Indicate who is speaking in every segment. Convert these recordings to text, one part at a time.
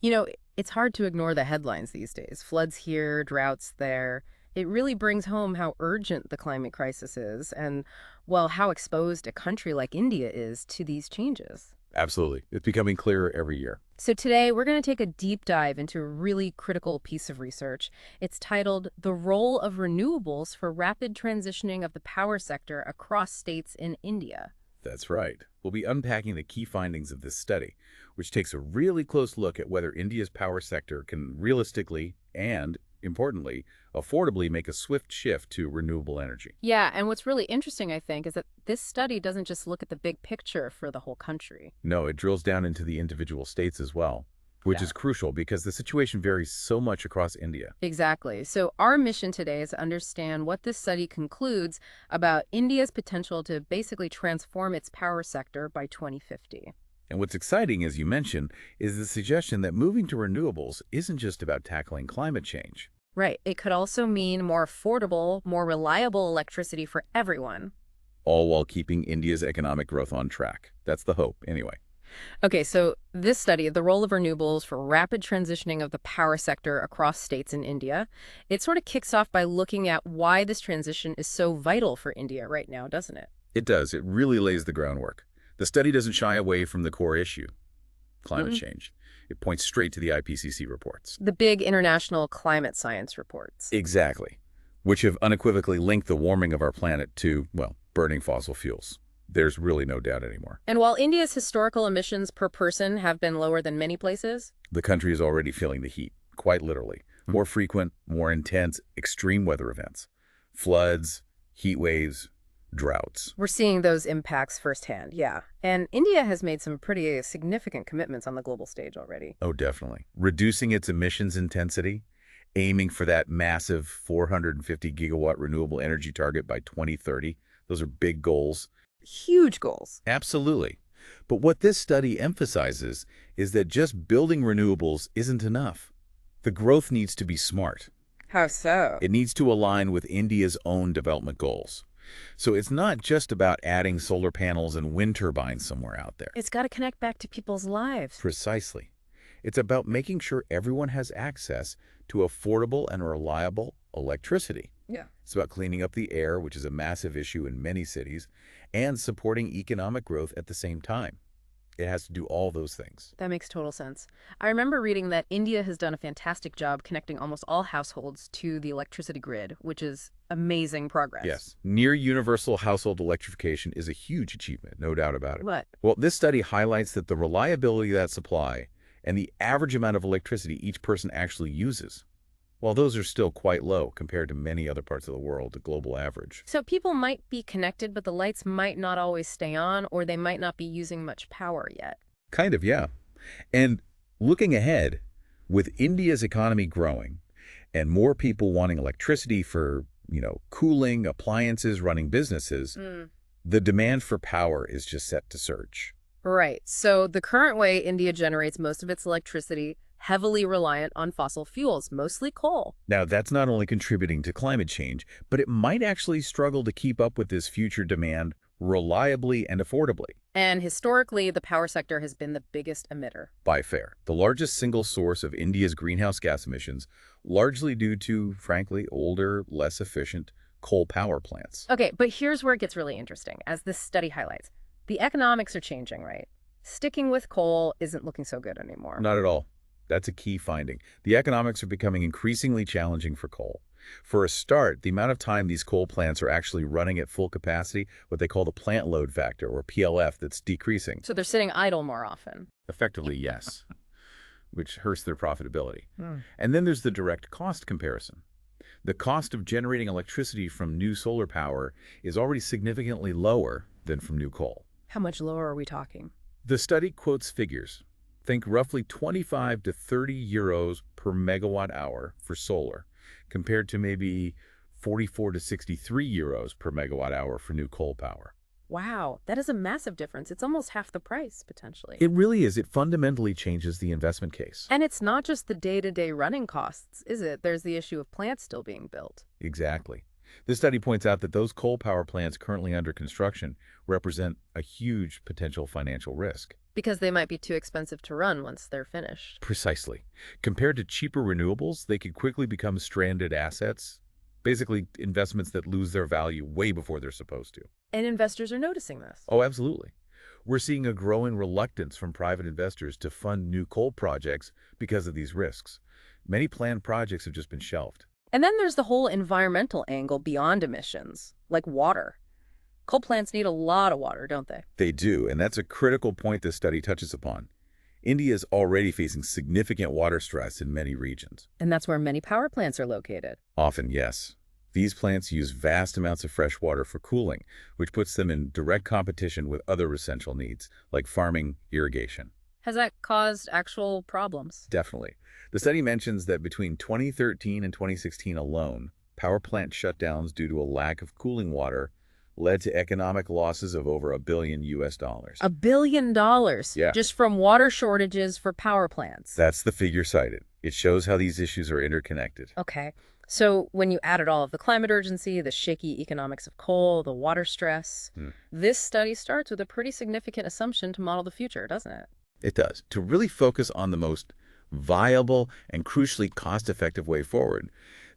Speaker 1: You know, it's hard to ignore the headlines these days. Floods here, droughts there. It really brings home how urgent the climate crisis is and, well, how exposed a country like India is to these changes.
Speaker 2: Absolutely. It's becoming clearer every year.
Speaker 1: So today we're going to take a deep dive into a really critical piece of research. It's titled The Role of Renewables for Rapid Transitioning of the Power Sector Across States in India.
Speaker 2: That's right. We'll be unpacking the key findings of this study, which takes a really close look at whether India's power sector can realistically and, importantly, affordably make a swift shift to renewable energy.
Speaker 1: Yeah, and what's really interesting, I think, is that this study doesn't just look at the big picture for the whole country.
Speaker 2: No, it drills down into the individual states as well, which
Speaker 1: Yeah.
Speaker 2: is crucial because the situation varies so much across India.
Speaker 1: Exactly. So our mission today is to understand what this study concludes about India's potential to basically transform its power sector by 2050.
Speaker 2: And what's exciting, as you mentioned, is the suggestion that moving to renewables isn't just about tackling climate change.
Speaker 1: Right. It could also mean more affordable, more reliable electricity for everyone.
Speaker 2: All while keeping India's economic growth on track. That's the hope, anyway.
Speaker 1: Okay, so this study, the role of renewables for rapid transitioning of the power sector across states in India, it sort of kicks off by looking at why this transition is so vital for India right now, doesn't it?
Speaker 2: It does. It really lays the groundwork. The study doesn't shy away from the core issue, climate
Speaker 1: Mm.
Speaker 2: change. It points straight to the IPCC reports.
Speaker 1: The big international climate science reports.
Speaker 2: Exactly. Which have unequivocally linked the warming of our planet to, well, burning fossil fuels. There's really no doubt anymore.
Speaker 1: And while India's historical emissions per person have been lower than many places,
Speaker 2: The country is already feeling the heat, quite literally. More frequent, more intense, extreme weather events. Floods, heat waves, droughts.
Speaker 1: we're seeing those impacts firsthand, yeah. And India has made some pretty significant commitments on the global stage already.
Speaker 2: Oh, definitely. Reducing its emissions intensity, aiming for that massive 450 gigawatt renewable energy target by 2030. Those are big goals.
Speaker 1: Huge goals.
Speaker 2: Absolutely. But what this study emphasizes is that just building renewables isn't enough. The growth needs to be smart.
Speaker 1: How so?
Speaker 2: It needs to align with India's own development goals. So it's not just about adding solar panels and wind turbines somewhere out there.
Speaker 1: It's got to connect back to people's lives.
Speaker 2: Precisely. It's about making sure everyone has access to affordable and reliable electricity.
Speaker 1: Yeah.
Speaker 2: It's about cleaning up the air, which is a massive issue in many cities, and supporting economic growth at the same time. It has to do all those things.
Speaker 1: That makes total sense. I remember reading that India has done a fantastic job connecting almost all households to the electricity grid, which is amazing progress.
Speaker 2: Yes, near universal household electrification is a huge achievement, no doubt about it.
Speaker 1: What?
Speaker 2: Well, this study highlights that the reliability of that supply and the average amount of electricity each person actually uses, while those are still quite low compared to many other parts of the world, the global average.
Speaker 1: So people might be connected, but the lights might not always stay on, or they might not be using much power yet.
Speaker 2: Kind of, yeah. And looking ahead, with India's economy growing and more people wanting electricity for, cooling, appliances, running businesses,
Speaker 1: Mm.
Speaker 2: the demand for power is just set to surge.
Speaker 1: Right. So the current way India generates most of its electricity, heavily reliant on fossil fuels, mostly coal.
Speaker 2: Now, that's not only contributing to climate change, but it might actually struggle to keep up with this future demand reliably and affordably.
Speaker 1: And historically, the power sector has been the biggest emitter.
Speaker 2: By far, the largest single source of India's greenhouse gas emissions, largely due to, frankly, older, less efficient coal power plants.
Speaker 1: Okay, but here's where it gets really interesting, as this study highlights. The economics are changing, right? Sticking with coal isn't looking so good anymore.
Speaker 2: Not at all. That's a key finding. The economics are becoming increasingly challenging for coal. For a start, the amount of time these coal plants are actually running at full capacity, what they call the plant load factor, or PLF, that's decreasing.
Speaker 1: So they're sitting idle more often.
Speaker 2: Effectively, yes, which hurts their profitability.
Speaker 1: Hmm.
Speaker 2: And then there's the direct cost comparison. The cost of generating electricity from new solar power is already significantly lower than from new coal.
Speaker 1: How much lower are we talking?
Speaker 2: The study quotes figures. Think roughly 25 to 30 euros per megawatt hour for solar, compared to maybe 44 to 63 euros per megawatt hour for new coal power.
Speaker 1: Wow, that is a massive difference. It's almost half the price, potentially.
Speaker 2: It really is. It fundamentally changes the investment case.
Speaker 1: And it's not just the day-to-day running costs, is it? There's the issue of plants still being built.
Speaker 2: Exactly. This study points out that those coal power plants currently under construction represent a huge potential financial risk.
Speaker 1: Because they might be too expensive to run once they're finished.
Speaker 2: Precisely. Compared to cheaper renewables, they could quickly become stranded assets, basically investments that lose their value way before they're supposed to.
Speaker 1: And investors are noticing this.
Speaker 2: Oh, absolutely. We're seeing a growing reluctance from private investors to fund new coal projects because of these risks. Many planned projects have just been shelved.
Speaker 1: And then there's the whole environmental angle beyond emissions, like water. Coal plants need a lot of water, don't they?
Speaker 2: They do, and that's a critical point this study touches upon. India is already facing significant water stress in many regions.
Speaker 1: And that's where many power plants are located.
Speaker 2: Often, yes. These plants use vast amounts of fresh water for cooling, which puts them in direct competition with other essential needs, like farming, irrigation.
Speaker 1: Has that caused actual problems?
Speaker 2: Definitely. The study mentions that between 2013 and 2016 alone, power plant shutdowns due to a lack of cooling water led to economic losses of over $1 billion US.
Speaker 1: $1 billion
Speaker 2: Yeah.
Speaker 1: just from water shortages for power plants.
Speaker 2: That's the figure cited. It shows how these issues are interconnected.
Speaker 1: Okay. So when you added all of the climate urgency, the shaky economics of coal, the water stress, this study starts with a pretty significant assumption to model the future, doesn't it?
Speaker 2: It does. To really focus on the most viable and crucially cost-effective way forward,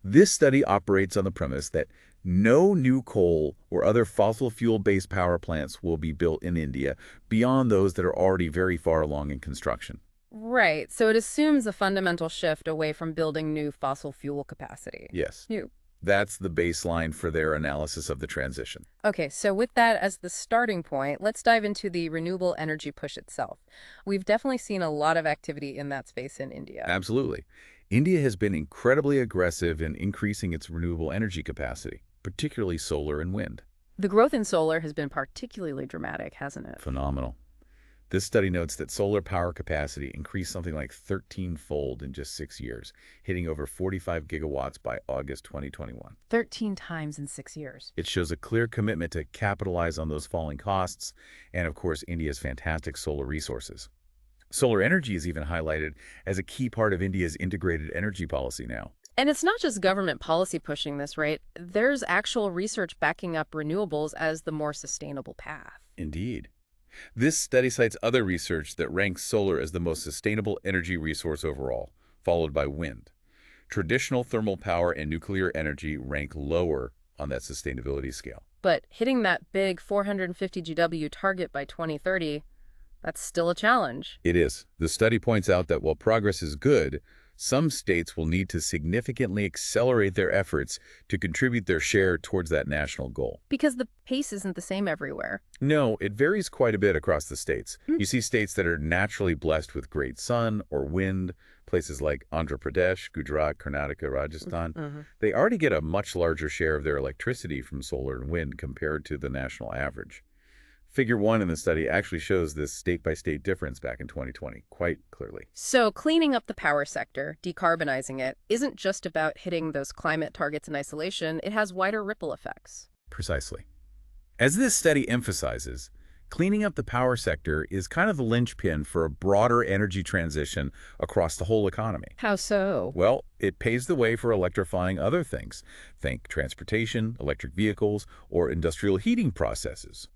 Speaker 2: this study operates on the premise that no new coal or other fossil fuel-based power plants will be built in India beyond those that are already very far along in construction.
Speaker 1: Right. So it assumes a fundamental shift away from building new fossil fuel capacity.
Speaker 2: Yes,
Speaker 1: New.
Speaker 2: that's the baseline for their analysis of the transition.
Speaker 1: Okay, so with that as the starting point, let's dive into the renewable energy push itself. We've definitely seen a lot of activity in that space in India.
Speaker 2: Absolutely. India has been incredibly aggressive in increasing its renewable energy capacity, particularly solar and wind.
Speaker 1: The growth in solar has been particularly dramatic, hasn't it?
Speaker 2: Phenomenal. This study notes that solar power capacity increased something like 13-fold in just 6 years, hitting over 45 gigawatts by August 2021.
Speaker 1: 13 times in 6 years.
Speaker 2: It shows a clear commitment to capitalize on those falling costs and, of course, India's fantastic solar resources. Solar energy is even highlighted as a key part of India's integrated energy policy now.
Speaker 1: And it's not just government policy pushing this, right? There's actual research backing up renewables as the more sustainable path.
Speaker 2: Indeed. This study cites other research that ranks solar as the most sustainable energy resource overall, followed by wind. Traditional thermal power and nuclear energy rank lower on that sustainability scale.
Speaker 1: But hitting that big 450 GW target by 2030, that's still a challenge.
Speaker 2: It is. The study points out that while progress is good, some states will need to significantly accelerate their efforts to contribute their share towards that national goal.
Speaker 1: Because the pace isn't the same everywhere.
Speaker 2: No, it varies quite a bit across the states. You see states that are naturally blessed with great sun or wind, places like Andhra Pradesh, Gujarat, Karnataka, Rajasthan. They already get a much larger share of their electricity from solar and wind compared to the national average. Figure 1 in the study actually shows this state-by-state difference back in 2020 quite clearly.
Speaker 1: So cleaning up the power sector, decarbonizing it, isn't just about hitting those climate targets in isolation. It has wider ripple effects.
Speaker 2: Precisely. As this study emphasizes, cleaning up the power sector is kind of the linchpin for a broader energy transition across the whole economy.
Speaker 1: How so?
Speaker 2: Well, it paves the way for electrifying other things. Think transportation, electric vehicles, or industrial heating processes.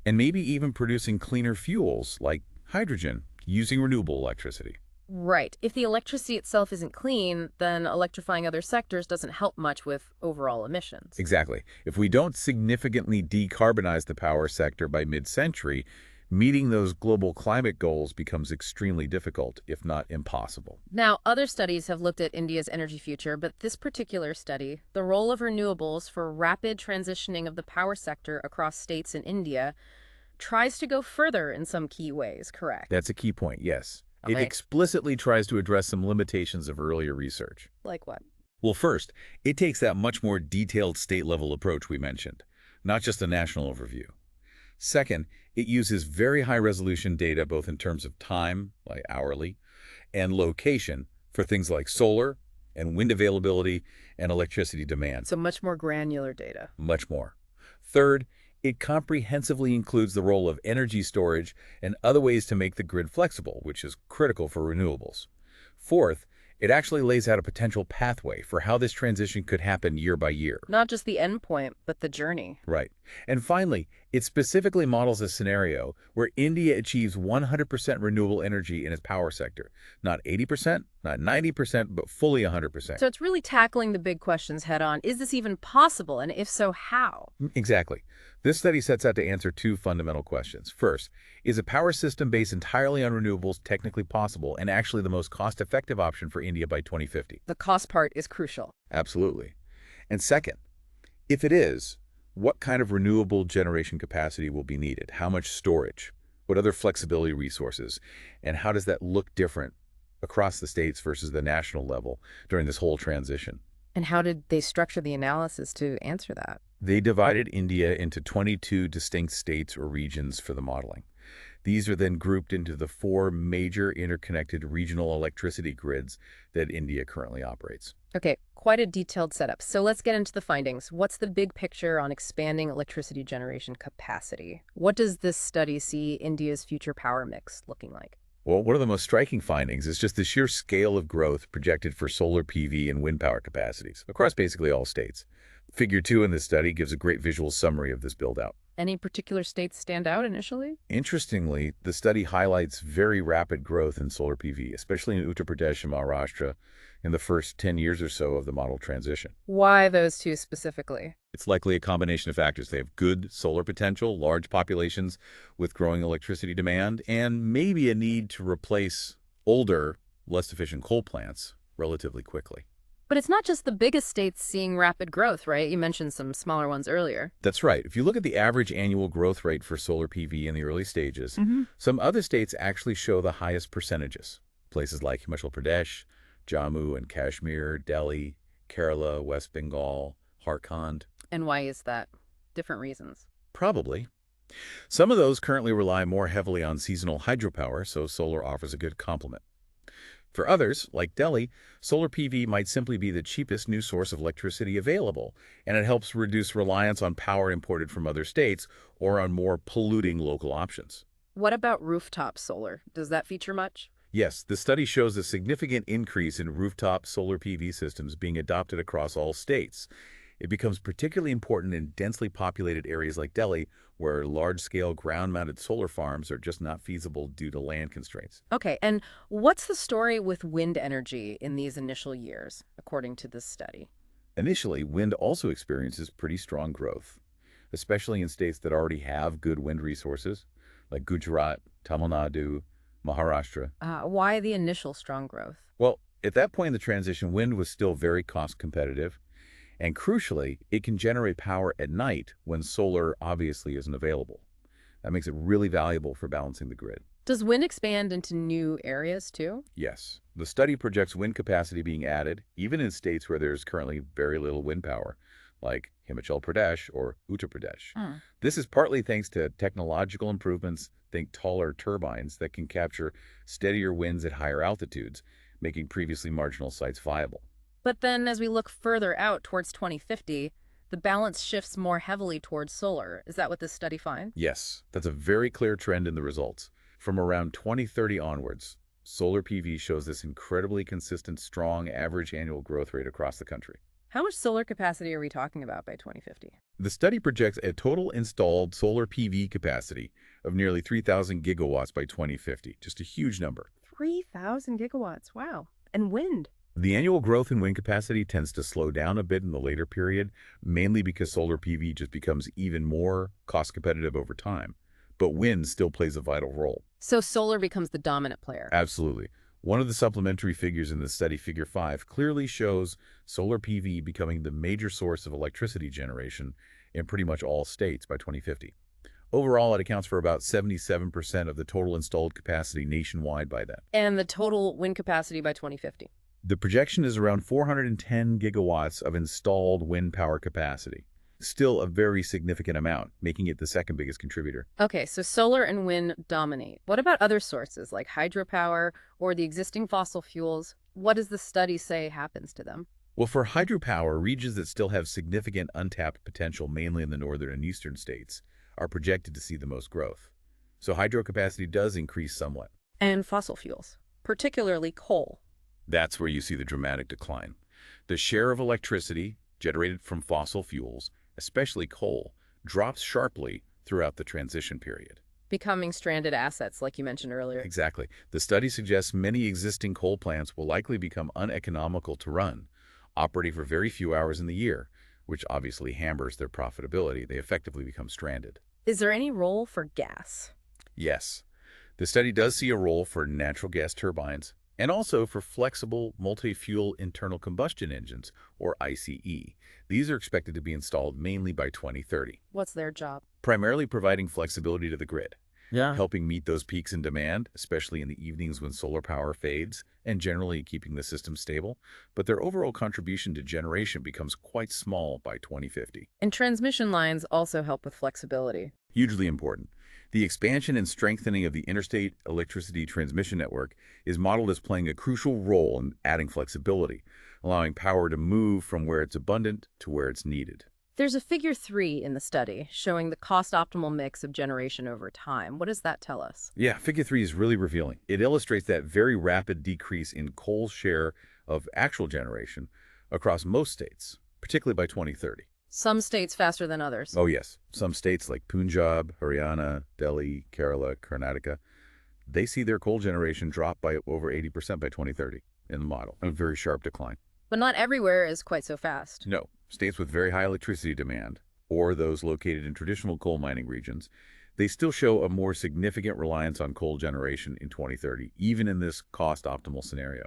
Speaker 2: And maybe even producing cleaner fuels like hydrogen using renewable electricity.
Speaker 1: Right. If the electricity itself isn't clean, then electrifying other sectors doesn't help much with overall emissions.
Speaker 2: Exactly. If we don't significantly decarbonize the power sector by mid-century, meeting those global climate goals becomes extremely difficult, if not impossible.
Speaker 1: Now, other studies have looked at India's energy future, but this particular study, the role of renewables for rapid transitioning of the power sector across states in India, tries to go further in some key ways, correct?
Speaker 2: That's a key point, yes. It
Speaker 1: Okay.
Speaker 2: explicitly tries to address some limitations of earlier research.
Speaker 1: Like what?
Speaker 2: Well, first, it takes that much more detailed state-level approach we mentioned, not just a national overview. Second, it uses very high-resolution data both in terms of time, like hourly, and location for things like solar and wind availability and electricity demand.
Speaker 1: So much more granular data.
Speaker 2: Much more. Third, it comprehensively includes the role of energy storage and other ways to make the grid flexible, which is critical for renewables. Fourth, It actually lays out a potential pathway for how this transition could happen year by year.
Speaker 1: Not just the end point, but the journey.
Speaker 2: Right. And finally, it specifically models a scenario where India achieves 100% renewable energy in its power sector. Not 80%, not 90%, but fully 100%.
Speaker 1: So it's really tackling the big questions head on. Is this even possible? And if so, how?
Speaker 2: Exactly. This study sets out to answer two fundamental questions. First, is a power system based entirely on renewables technically possible and actually the most cost-effective option for India by 2050?
Speaker 1: The cost part is crucial.
Speaker 2: Absolutely. And second, if it is, what kind of renewable generation capacity will be needed? How much storage? What other flexibility resources? And how does that look different across the states versus the national level during this whole transition?
Speaker 1: And how did they structure the analysis to answer that?
Speaker 2: They divided India into 22 distinct states or regions for the modeling. These are then grouped into the four major interconnected regional electricity grids that India currently operates.
Speaker 1: Okay, quite a detailed setup. So let's get into the findings. What's the big picture on expanding electricity generation capacity? What does this study see India's future power mix looking like?
Speaker 2: Well, one of the most striking findings is just the sheer scale of growth projected for solar PV and wind power capacities across basically all states. Figure 2 in this study gives a great visual summary of this build-out.
Speaker 1: Any particular states stand out initially?
Speaker 2: Interestingly, the study highlights very rapid growth in solar PV, especially in Uttar Pradesh and Maharashtra in the first 10 years or so of the model transition.
Speaker 1: Why those two specifically?
Speaker 2: It's likely a combination of factors. They have good solar potential, large populations with growing electricity demand, and maybe a need to replace older, less efficient coal plants relatively quickly.
Speaker 1: But it's not just the biggest states seeing rapid growth, right? You mentioned some smaller ones earlier.
Speaker 2: That's right. If you look at the average annual growth rate for solar PV in the early stages, some other states actually show the highest percentages. Places like Himachal Pradesh, Jammu and Kashmir, Delhi, Kerala, West Bengal, Jharkhand.
Speaker 1: And why is that? Different reasons.
Speaker 2: Probably. Some of those currently rely more heavily on seasonal hydropower, so solar offers a good complement. For others, like Delhi, solar PV might simply be the cheapest new source of electricity available, and it helps reduce reliance on power imported from other states or on more polluting local options.
Speaker 1: What about rooftop solar? Does that feature much?
Speaker 2: Yes, the study shows a significant increase in rooftop solar PV systems being adopted across all states. It becomes particularly important in densely populated areas like Delhi, where large-scale ground-mounted solar farms are just not feasible due to land constraints.
Speaker 1: Okay, and what's the story with wind energy in these initial years, according to this study?
Speaker 2: Initially, wind also experiences pretty strong growth, especially in states that already have good wind resources, like Gujarat, Tamil Nadu, Maharashtra.
Speaker 1: Why the initial strong growth?
Speaker 2: Well, at that point in the transition, wind was still very cost competitive. And crucially, it can generate power at night when solar obviously isn't available. That makes it really valuable for balancing the grid.
Speaker 1: Does wind expand into new areas too?
Speaker 2: Yes, the study projects wind capacity being added, even in states where there's currently very little wind power, like Himachal Pradesh or Uttar Pradesh. This is partly thanks to technological improvements, think taller turbines that can capture steadier winds at higher altitudes, making previously marginal sites viable.
Speaker 1: But then as we look further out towards 2050, the balance shifts more heavily towards solar. Is that what this study finds?
Speaker 2: Yes, that's a very clear trend in the results. From around 2030 onwards, solar PV shows this incredibly consistent, strong average annual growth rate across the country.
Speaker 1: How much solar capacity are we talking about by 2050?
Speaker 2: The study projects a total installed solar PV capacity of nearly 3,000 gigawatts by 2050, just a huge number.
Speaker 1: 3,000 gigawatts, wow. And wind?
Speaker 2: The annual growth in wind capacity tends to slow down a bit in the later period, mainly because solar PV just becomes even more cost competitive over time. But wind still plays a vital role.
Speaker 1: So solar becomes the dominant player.
Speaker 2: Absolutely. One of the supplementary figures in the study, Figure 5, clearly shows solar PV becoming the major source of electricity generation in pretty much all states by 2050. Overall, it accounts for about 77% of the total installed capacity nationwide by then.
Speaker 1: And the total wind capacity by 2050?
Speaker 2: The projection is around 410 gigawatts of installed wind power capacity. Still a very significant amount, making it the second biggest contributor.
Speaker 1: Okay, so solar and wind dominate. What about other sources like hydropower or the existing fossil fuels? What does the study say happens to them?
Speaker 2: Well, for hydropower, regions that still have significant untapped potential, mainly in the northern and eastern states, are projected to see the most growth. So hydro capacity does increase somewhat.
Speaker 1: And fossil fuels, particularly coal.
Speaker 2: That's where you see the dramatic decline. The share of electricity generated from fossil fuels, especially coal, drops sharply throughout the transition period.
Speaker 1: Becoming stranded assets, like you mentioned earlier.
Speaker 2: Exactly. The study suggests many existing coal plants will likely become uneconomical to run, operating for very few hours in the year, which obviously hampers their profitability. They effectively become stranded.
Speaker 1: Is there any role for gas?
Speaker 2: Yes, the study does see a role for natural gas turbines and also for flexible multi-fuel internal combustion engines, or ICE. These are expected to be installed mainly by 2030,
Speaker 1: What's their job?
Speaker 2: primarily providing flexibility to the grid,
Speaker 1: Yeah.
Speaker 2: helping meet those peaks in demand, especially in the evenings when solar power fades, and generally keeping the system stable. But their overall contribution to generation becomes quite small by 2050.
Speaker 1: And transmission lines also help with flexibility.
Speaker 2: Hugely important. The expansion and strengthening of the interstate electricity transmission network is modeled as playing a crucial role in adding flexibility, allowing power to move from where it's abundant to where it's needed.
Speaker 1: There's a figure 3 in the study showing the cost-optimal mix of generation over time. What does that tell us?
Speaker 2: Yeah, Figure 3 is really revealing. It illustrates that very rapid decrease in coal's share of actual generation across most states, particularly by 2030.
Speaker 1: Some states faster than others.
Speaker 2: Oh yes, some states like Punjab, Haryana, Delhi, Kerala, Karnataka, they see their coal generation drop by over 80% by 2030 in the model, a very sharp decline.
Speaker 1: But not everywhere is quite so fast.
Speaker 2: No, states with very high electricity demand, or those located in traditional coal mining regions, they still show a more significant reliance on coal generation in 2030, even in this cost-optimal scenario.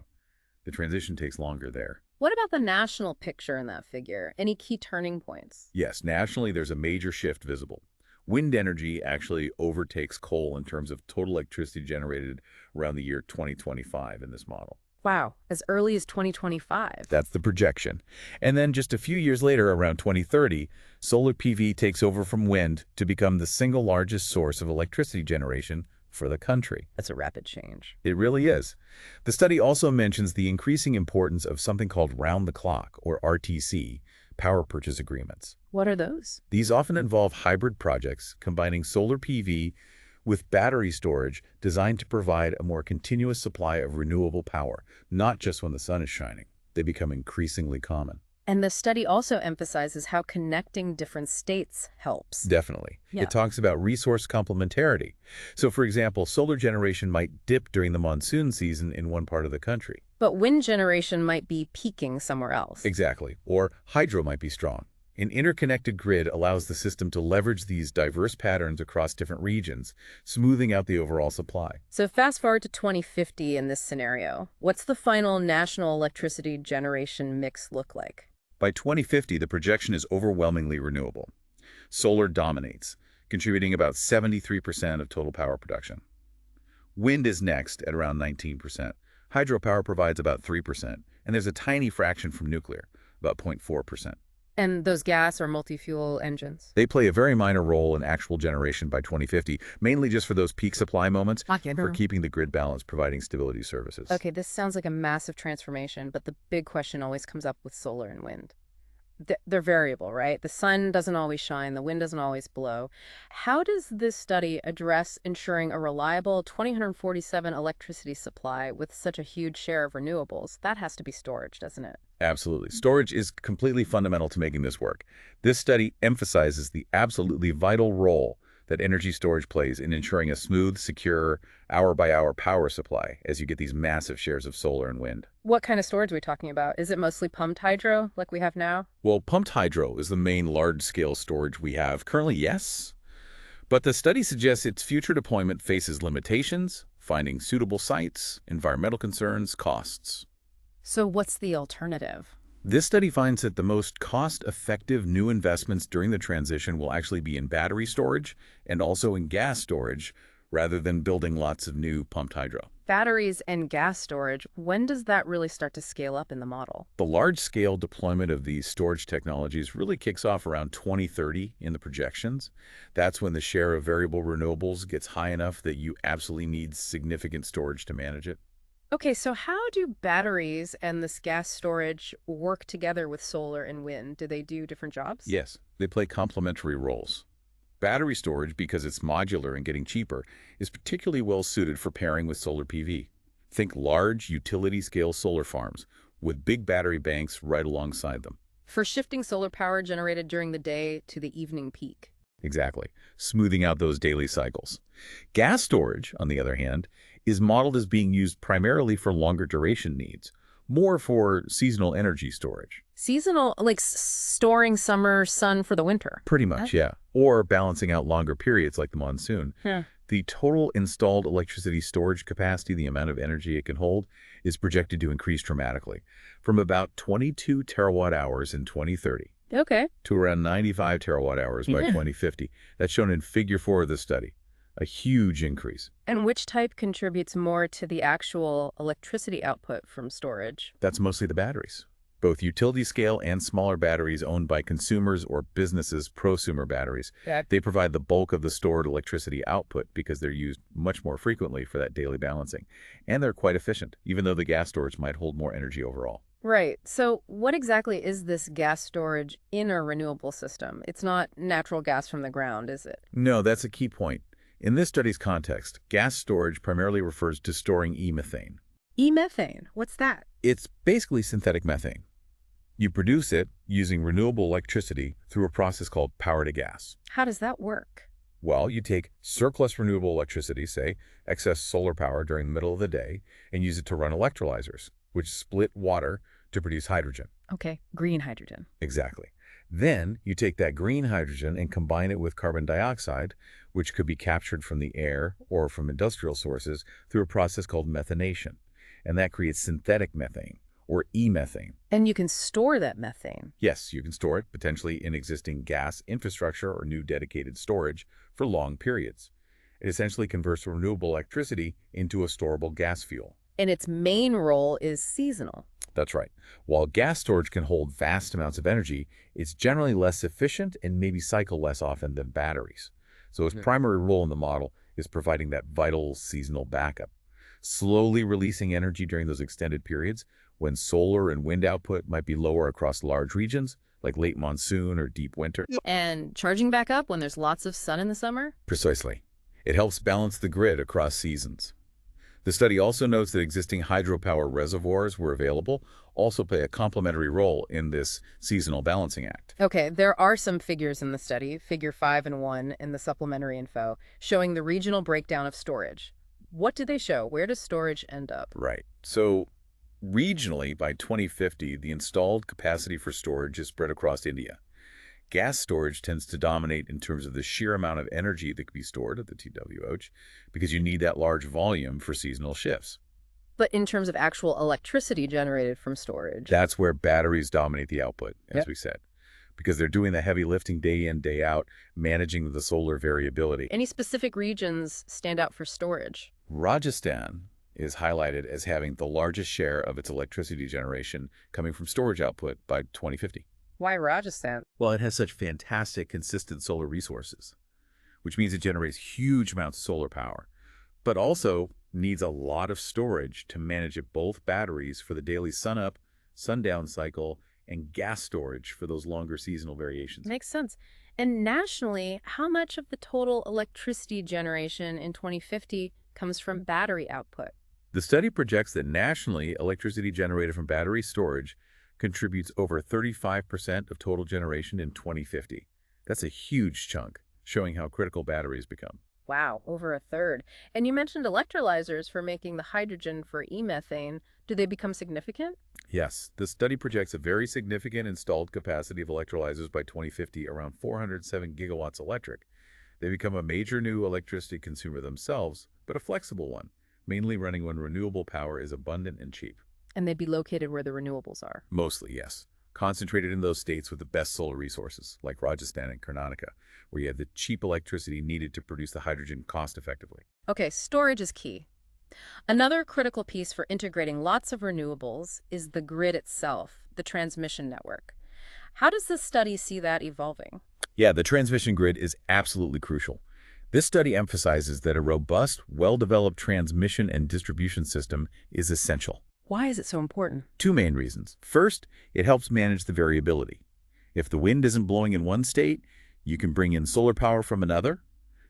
Speaker 2: The transition takes longer there.
Speaker 1: What about the national picture in that figure? Any key turning points?
Speaker 2: Yes, nationally, there's a major shift visible. Wind energy actually overtakes coal in terms of total electricity generated around the year 2025 in this model.
Speaker 1: Wow, as early as 2025.
Speaker 2: That's the projection. And then just a few years later, around 2030, solar PV takes over from wind to become the single largest source of electricity generation for the country.
Speaker 1: That's a rapid change.
Speaker 2: It really is. The study also mentions the increasing importance of something called round-the-clock, or RTC, power purchase agreements.
Speaker 1: What are those?
Speaker 2: These often involve hybrid projects combining solar PV with battery storage designed to provide a more continuous supply of renewable power, not just when the sun is shining. They become increasingly common.
Speaker 1: And the study also emphasizes how connecting different states helps.
Speaker 2: Definitely.
Speaker 1: Yeah.
Speaker 2: It talks about resource complementarity. So, for example, solar generation might dip during the monsoon season in one part of the country.
Speaker 1: But wind generation might be peaking somewhere else.
Speaker 2: Exactly. Or hydro might be strong. An interconnected grid allows the system to leverage these diverse patterns across different regions, smoothing out the overall supply.
Speaker 1: So fast forward to 2050 in this scenario. What's the final national electricity generation mix look like?
Speaker 2: By 2050, the projection is overwhelmingly renewable. Solar dominates, contributing about 73% of total power production. Wind is next at around 19%. Hydropower provides about 3%, and there's a tiny fraction from nuclear, about 0.4%.
Speaker 1: And those gas or multi-fuel engines?
Speaker 2: They play a very minor role in actual generation by 2050, mainly just for those peak supply moments, for keeping the grid balanced, providing stability services.
Speaker 1: Okay, this sounds like a massive transformation, but the big question always comes up with solar and wind. They're variable, right? The sun doesn't always shine, the wind doesn't always blow. How does this study address ensuring a reliable 247 electricity supply with such a huge share of renewables? That has to be storage, doesn't it?
Speaker 2: Absolutely. Storage is completely fundamental to making this work. This study emphasizes the absolutely vital role that energy storage plays in ensuring a smooth, secure, hour-by-hour power supply as you get these massive shares of solar and wind.
Speaker 1: What kind of storage are we talking about? Is it mostly pumped hydro like we have now?
Speaker 2: Well, pumped hydro is the main large-scale storage we have. Currently, yes. But the study suggests its future deployment faces limitations, finding suitable sites, environmental concerns, costs.
Speaker 1: So what's the alternative?
Speaker 2: This study finds that the most cost-effective new investments during the transition will actually be in battery storage and also in gas storage, rather than building lots of new pumped hydro.
Speaker 1: Batteries and gas storage, when does that really start to scale up in the model?
Speaker 2: The large-scale deployment of these storage technologies really kicks off around 2030 in the projections. That's when the share of variable renewables gets high enough that you absolutely need significant storage to manage it.
Speaker 1: Okay, so how do batteries and this gas storage work together with solar and wind? Do they do different jobs?
Speaker 2: Yes, they play complementary roles. Battery storage, because it's modular and getting cheaper, is particularly well suited for pairing with solar PV. Think large utility-scale solar farms with big battery banks right alongside them.
Speaker 1: For shifting solar power generated during the day to the evening peak.
Speaker 2: Exactly, smoothing out those daily cycles. Gas storage, on the other hand, is modeled as being used primarily for longer duration needs, more for seasonal energy storage.
Speaker 1: Seasonal, like storing summer sun for the winter.
Speaker 2: Pretty much, yeah. Or balancing out longer periods like the monsoon.
Speaker 1: Yeah.
Speaker 2: The total installed electricity storage capacity, the amount of energy it can hold, is projected to increase dramatically from about 22 terawatt hours in 2030
Speaker 1: Okay.
Speaker 2: to around 95 terawatt hours by
Speaker 1: Yeah.
Speaker 2: 2050. That's shown in Figure 4 of the study. A huge increase.
Speaker 1: And which type contributes more to the actual electricity output from storage?
Speaker 2: That's mostly the batteries. Both utility scale and smaller batteries owned by consumers or businesses, prosumer batteries.
Speaker 1: Yeah.
Speaker 2: They provide the bulk of the stored electricity output because they're used much more frequently for that daily balancing. And they're quite efficient, even though the gas storage might hold more energy overall.
Speaker 1: Right. So what exactly is this gas storage in a renewable system? It's not natural gas from the ground, is it?
Speaker 2: No, that's a key point. In this study's context, gas storage primarily refers to storing e-methane.
Speaker 1: E-methane. What's that?
Speaker 2: It's basically synthetic methane. You produce it using renewable electricity through a process called power to gas.
Speaker 1: How does that work?
Speaker 2: Well, you take surplus renewable electricity, say excess solar power during the middle of the day, and use it to run electrolyzers, which split water to produce hydrogen.
Speaker 1: Okay, green hydrogen.
Speaker 2: Exactly. Then you take that green hydrogen and combine it with carbon dioxide, which could be captured from the air or from industrial sources through a process called methanation. And that creates synthetic methane, or e-methane.
Speaker 1: And you can store that methane.
Speaker 2: Yes, you can store it potentially in existing gas infrastructure or new dedicated storage for long periods. It essentially converts renewable electricity into a storable gas fuel.
Speaker 1: And its main role is seasonal.
Speaker 2: That's right. While gas storage can hold vast amounts of energy, it's generally less efficient and maybe cycle less often than batteries. So its primary role in the model is providing that vital seasonal backup, slowly releasing energy during those extended periods when solar and wind output might be lower across large regions, like late monsoon or deep winter.
Speaker 1: And charging back up when there's lots of sun in the summer?
Speaker 2: Precisely. It helps balance the grid across seasons. The study also notes that existing hydropower reservoirs where available also play a complementary role in this seasonal balancing act.
Speaker 1: Okay, there are some figures in the study, figure 5 and 1 in the supplementary info, showing the regional breakdown of storage. What do they show? Where does storage end up?
Speaker 2: Right. So regionally, by 2050, the installed capacity for storage is spread across India. Gas storage tends to dominate in terms of the sheer amount of energy that can be stored at the TWH because you need that large volume for seasonal shifts.
Speaker 1: But in terms of actual electricity generated from storage.
Speaker 2: That's where batteries dominate the output, as
Speaker 1: Yep.
Speaker 2: we said, because they're doing the heavy lifting day in, day out, managing the solar variability.
Speaker 1: Any specific regions stand out for storage?
Speaker 2: Rajasthan is highlighted as having the largest share of its electricity generation coming from storage output by 2050.
Speaker 1: Why Rajasthan?
Speaker 2: Well, it has such fantastic, consistent solar resources, which means it generates huge amounts of solar power, but also needs a lot of storage to manage it, both batteries for the daily sun-up, sundown cycle, and gas storage for those longer seasonal variations.
Speaker 1: Makes sense. And nationally, how much of the total electricity generation in 2050 comes from battery output?
Speaker 2: The study projects that nationally, electricity generated from battery storage contributes over 35% of total generation in 2050. That's a huge chunk, showing how critical batteries become.
Speaker 1: Wow, over a third. And you mentioned electrolyzers for making the hydrogen for e-methane. Do they become significant?
Speaker 2: Yes, the study projects a very significant installed capacity of electrolyzers by 2050, around 407 gigawatts electric. They become a major new electricity consumer themselves, but a flexible one, mainly running when renewable power is abundant and cheap.
Speaker 1: And they'd be located where the renewables are.
Speaker 2: Mostly, yes. Concentrated in those states with the best solar resources, like Rajasthan and Karnataka, where you have the cheap electricity needed to produce the hydrogen cost-effectively.
Speaker 1: Okay, storage is key. Another critical piece for integrating lots of renewables is the grid itself, the transmission network. How does this study see that evolving?
Speaker 2: Yeah, the transmission grid is absolutely crucial. This study emphasizes that a robust, well-developed transmission and distribution system is essential.
Speaker 1: Why is it so important?
Speaker 2: Two main reasons. First, it helps manage the variability. If the wind isn't blowing in one state, you can bring in solar power from another.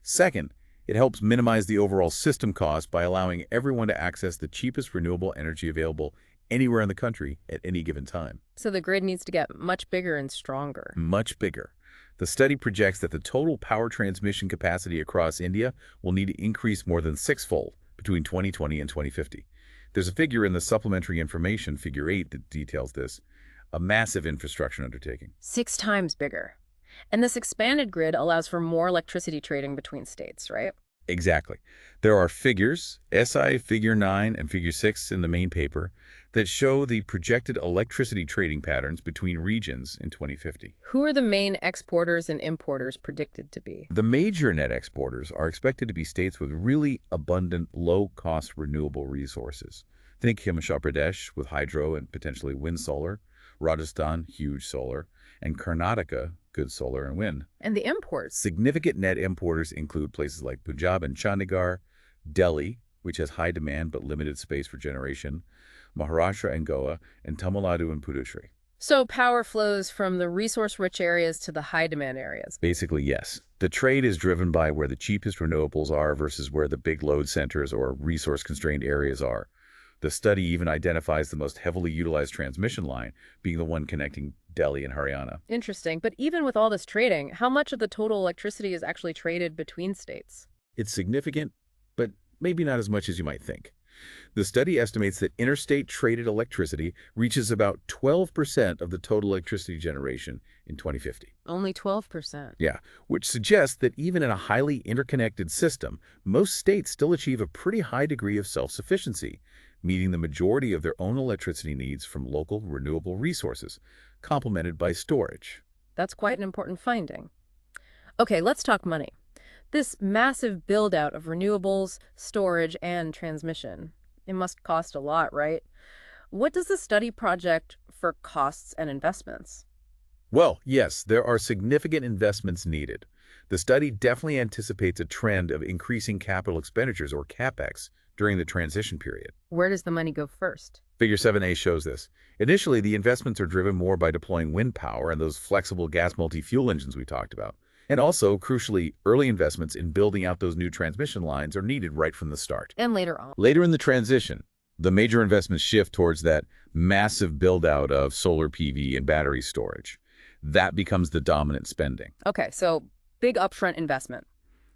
Speaker 2: Second, It helps minimize the overall system cost by allowing everyone to access the cheapest renewable energy available anywhere in the country at any given time.
Speaker 1: So the grid needs to get much bigger and stronger.
Speaker 2: Much bigger. The study projects that the total power transmission capacity across India will need to increase more than sixfold between 2020 and 2050. There's a figure in the supplementary information, Figure 8, that details this. A massive infrastructure undertaking.
Speaker 1: 6 times bigger. And this expanded grid allows for more electricity trading between states, right?
Speaker 2: Exactly. There are figures, SI Figure 9 and Figure 6 in the main paper, that show the projected electricity trading patterns between regions in 2050.
Speaker 1: Who are the main exporters and importers predicted to be?
Speaker 2: The major net exporters are expected to be states with really abundant, low-cost renewable resources. Think Himachal Pradesh with hydro and potentially wind solar, Rajasthan, huge solar, and Karnataka, good solar and wind.
Speaker 1: And the imports?
Speaker 2: Significant net importers include places like Punjab and Chandigarh, Delhi, which has high demand but limited space for generation, Maharashtra and Goa, and Tamil Nadu and Puducherry.
Speaker 1: So power flows from the resource-rich areas to the high-demand areas.
Speaker 2: Basically, yes. The trade is driven by where the cheapest renewables are versus where the big load centers or resource-constrained areas are. The study even identifies the most heavily utilized transmission line, being the one connecting Delhi and Haryana.
Speaker 1: Interesting. But even with all this trading, how much of the total electricity is actually traded between states?
Speaker 2: It's significant, but maybe not as much as you might think. The study estimates that interstate traded electricity reaches about 12% of the total electricity generation in 2050.
Speaker 1: Only 12%.
Speaker 2: Yeah, which suggests that even in a highly interconnected system, most states still achieve a pretty high degree of self-sufficiency, meeting the majority of their own electricity needs from local renewable resources, complemented by storage.
Speaker 1: That's quite an important finding. Okay, let's talk money. This massive build-out of renewables, storage, and transmission. It must cost a lot, right? What does the study project for costs and investments?
Speaker 2: Well, yes, there are significant investments needed. The study definitely anticipates a trend of increasing capital expenditures, or CapEx, during the transition period.
Speaker 1: Where does the money go first?
Speaker 2: Figure 7a shows this. Initially, the investments are driven more by deploying wind power and those flexible gas multi-fuel engines we talked about. And also, crucially, early investments in building out those new transmission lines are needed right from the start.
Speaker 1: And later on.
Speaker 2: Later in the transition, the major investments shift towards that massive build-out of solar PV and battery storage. That becomes the dominant spending.
Speaker 1: Okay, so big upfront investment.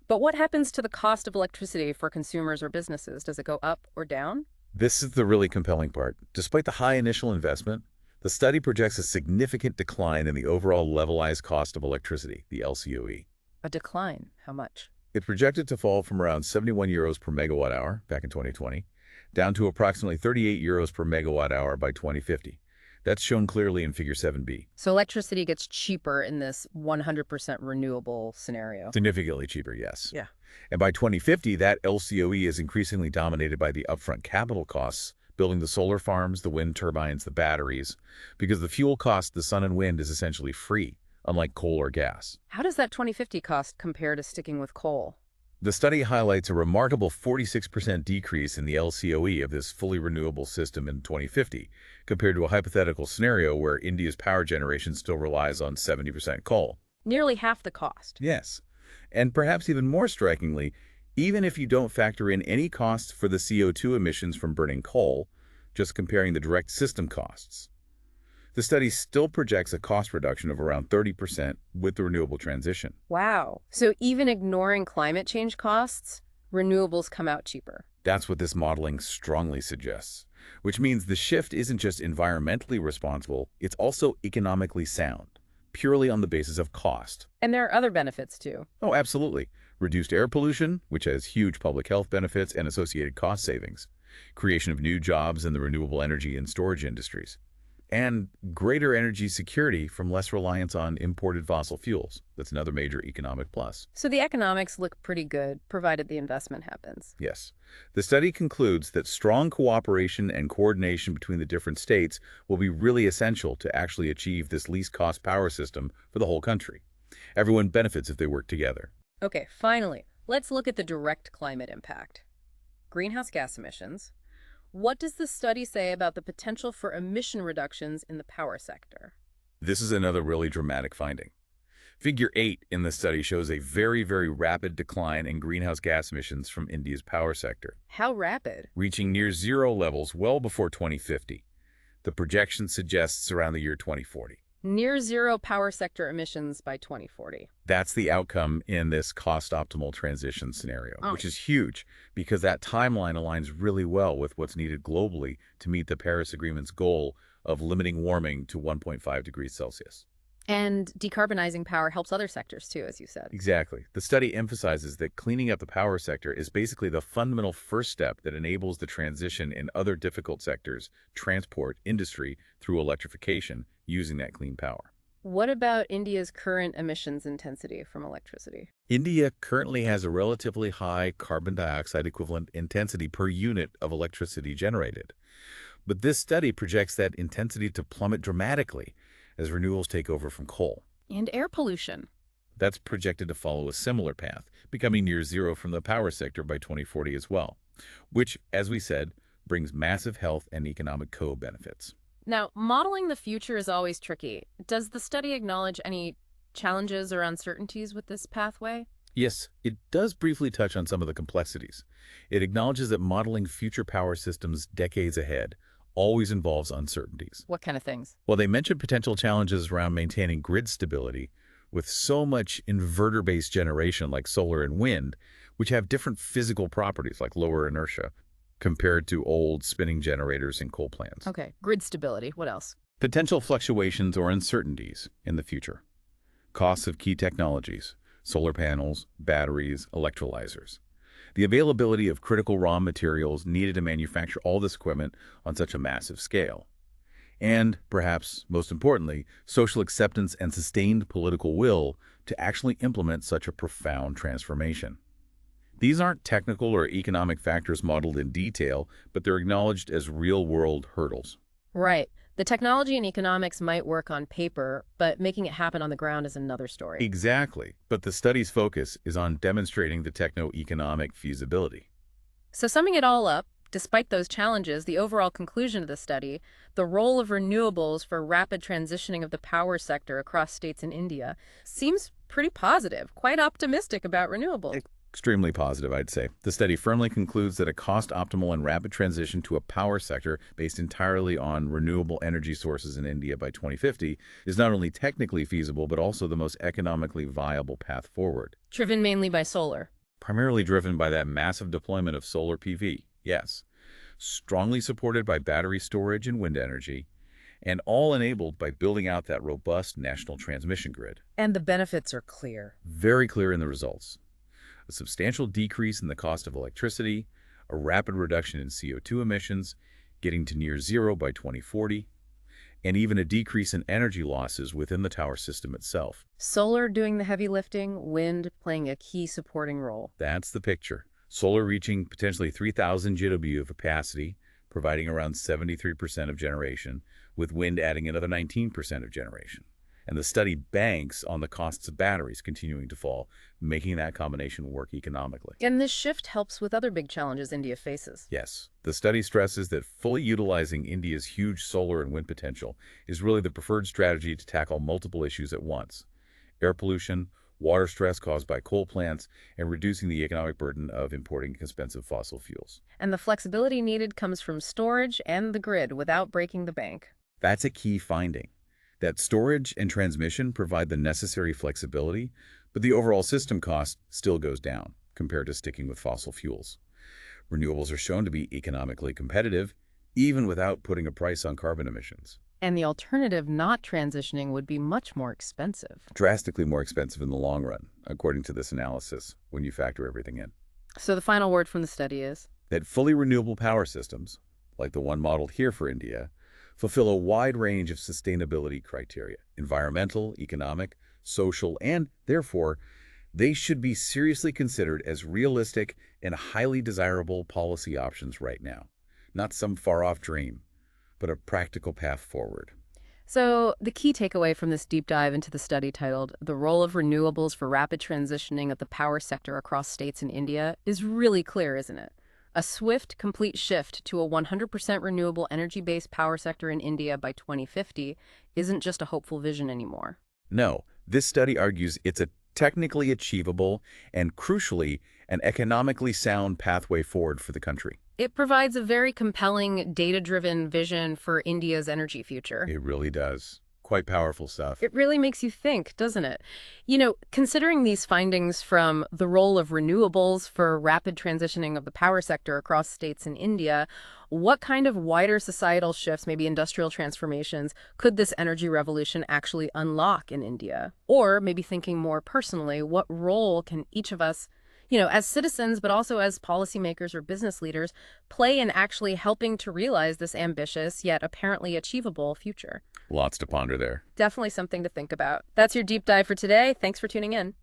Speaker 1: But what happens to the cost of electricity for consumers or businesses? Does it go up or down?
Speaker 2: This is the really compelling part. Despite the high initial investment, the study projects a significant decline in the overall levelized cost of electricity, the LCOE.
Speaker 1: A decline. How much?
Speaker 2: It's projected to fall from around 71 euros per megawatt hour back in 2020, down to approximately 38 euros per megawatt hour by 2050. That's shown clearly in Figure 7b.
Speaker 1: So electricity gets cheaper in this 100% renewable scenario.
Speaker 2: Significantly cheaper, yes.
Speaker 1: Yeah.
Speaker 2: And by 2050, that LCOE is increasingly dominated by the upfront capital costs, building the solar farms, the wind turbines, the batteries, because the fuel cost, the sun and wind, is essentially free, unlike coal or gas.
Speaker 1: How does that 2050 cost compare to sticking with coal?
Speaker 2: The study highlights a remarkable 46% decrease in the LCOE of this fully renewable system in 2050, compared to a hypothetical scenario where India's power generation still relies on 70% coal.
Speaker 1: Nearly half the cost.
Speaker 2: Yes. And perhaps even more strikingly, even if you don't factor in any costs for the CO2 emissions from burning coal, just comparing the direct system costs, the study still projects a cost reduction of around 30% with the renewable transition.
Speaker 1: Wow. So even ignoring climate change costs, renewables come out cheaper.
Speaker 2: That's what this modeling strongly suggests, which means the shift isn't just environmentally responsible, it's also economically sound, purely on the basis of cost.
Speaker 1: And there are other benefits too.
Speaker 2: Oh, absolutely. Reduced air pollution, which has huge public health benefits and associated cost savings, creation of new jobs in the renewable energy and storage industries, and greater energy security from less reliance on imported fossil fuels. That's another major economic plus.
Speaker 1: So the economics look pretty good, provided the investment happens.
Speaker 2: Yes. The study concludes that strong cooperation and coordination between the different states will be really essential to actually achieve this least cost power system for the whole country. Everyone benefits if they work together.
Speaker 1: Okay, finally, let's look at the direct climate impact. Greenhouse gas emissions. What does the study say about the potential for emission reductions in the power sector?
Speaker 2: This is another really dramatic finding. Figure 8 in the study shows a very, very rapid decline in greenhouse gas emissions from India's power sector,
Speaker 1: How rapid?
Speaker 2: reaching near zero levels well before 2050. The projection suggests around the year 2040.
Speaker 1: Near zero power sector emissions by 2040.
Speaker 2: That's the outcome in this cost-optimal transition scenario,
Speaker 1: Oh,
Speaker 2: which is huge because that timeline aligns really well with what's needed globally to meet the Paris Agreement's goal of limiting warming to 1.5 degrees Celsius.
Speaker 1: and decarbonizing power helps other sectors too, as you said.
Speaker 2: Exactly. The study emphasizes that cleaning up the power sector is basically the fundamental first step that enables the transition in other difficult sectors, transport, industry, through electrification, using that clean power.
Speaker 1: What about India's current emissions intensity from electricity?
Speaker 2: India currently has a relatively high carbon dioxide equivalent intensity per unit of electricity generated. But this study projects that intensity to plummet dramatically as renewables take over from coal.
Speaker 1: And air pollution.
Speaker 2: That's projected to follow a similar path, becoming near zero from the power sector by 2040 as well, which, as we said, brings massive health and economic co-benefits.
Speaker 1: Now, modeling the future is always tricky. Does the study acknowledge any challenges or uncertainties with this pathway?
Speaker 2: Yes, it does briefly touch on some of the complexities. It acknowledges that modeling future power systems decades ahead always involves uncertainties.
Speaker 1: What kind of things?
Speaker 2: Well, they mentioned potential challenges around maintaining grid stability with so much inverter-based generation like solar and wind, which have different physical properties like lower inertia compared to old spinning generators in coal plants.
Speaker 1: Okay, grid stability. What else?
Speaker 2: Potential fluctuations or uncertainties in the future. Costs of key technologies, solar panels, batteries, electrolyzers. The availability of critical raw materials needed to manufacture all this equipment on such a massive scale. And, perhaps most importantly, social acceptance and sustained political will to actually implement such a profound transformation. These aren't technical or economic factors modeled in detail, but they're acknowledged as real-world hurdles.
Speaker 1: Right. The technology and economics might work on paper, but making it happen on the ground is another story.
Speaker 2: Exactly, but the study's focus is on demonstrating the techno-economic feasibility.
Speaker 1: So summing it all up, despite those challenges, the overall conclusion of the study, the role of renewables for rapid transitioning of the power sector across states in India, seems pretty positive, quite optimistic about renewables.
Speaker 2: Extremely positive, I'd say. The study firmly concludes that a cost-optimal and rapid transition to a power sector based entirely on renewable energy sources in India by 2050 is not only technically feasible, but also the most economically viable path forward.
Speaker 1: Driven mainly by solar.
Speaker 2: Primarily driven by that massive deployment of solar PV, yes. Strongly supported by battery storage and wind energy, and all enabled by building out that robust national transmission grid.
Speaker 1: And the benefits are clear.
Speaker 2: Very clear in the results. A substantial decrease in the cost of electricity, a rapid reduction in CO2 emissions, getting to near zero by 2040, and even a decrease in energy losses within the tower system itself.
Speaker 1: Solar doing the heavy lifting, wind playing a key supporting role.
Speaker 2: That's the picture. Solar reaching potentially 3,000 GW of capacity, providing around 73% of generation, with wind adding another 19% of generation. And the study banks on the costs of batteries continuing to fall, making that combination work economically.
Speaker 1: And this shift helps with other big challenges India faces.
Speaker 2: Yes, the study stresses that fully utilizing India's huge solar and wind potential is really the preferred strategy to tackle multiple issues at once: air pollution, water stress caused by coal plants, and reducing the economic burden of importing expensive fossil fuels.
Speaker 1: And the flexibility needed comes from storage and the grid without breaking the bank.
Speaker 2: That's a key finding, that storage and transmission provide the necessary flexibility, but the overall system cost still goes down compared to sticking with fossil fuels. Renewables are shown to be economically competitive, even without putting a price on carbon emissions.
Speaker 1: And the alternative not transitioning would be much more expensive.
Speaker 2: Drastically more expensive in the long run, according to this analysis, when you factor everything in.
Speaker 1: So the final word from the study is?
Speaker 2: That fully renewable power systems, like the one modeled here for India, fulfill a wide range of sustainability criteria: environmental, economic, social, and, therefore, they should be seriously considered as realistic and highly desirable policy options right now. Not some far-off dream, but a practical path forward.
Speaker 1: So the key takeaway from this deep dive into the study titled "The Role of Renewables for Rapid Transitioning of the Power Sector Across States in India" is really clear, isn't it? A swift, complete shift to a 100% renewable energy-based power sector in India by 2050 isn't just a hopeful vision anymore.
Speaker 2: No, This study argues it's a technically achievable and, crucially, an economically sound pathway forward for the country.
Speaker 1: It provides a very compelling, data-driven vision for India's energy future.
Speaker 2: It really does. Quite powerful stuff.
Speaker 1: It really makes you think, doesn't it? Considering these findings from the role of renewables for rapid transitioning of the power sector across states in India, what kind of wider societal shifts, maybe industrial transformations, could this energy revolution actually unlock in India? Or maybe thinking more personally, what role can each of us, as citizens, but also as policymakers or business leaders, play in actually helping to realize this ambitious yet apparently achievable future?
Speaker 2: Lots to ponder there.
Speaker 1: Definitely something to think about. That's your deep dive for today. Thanks for tuning in.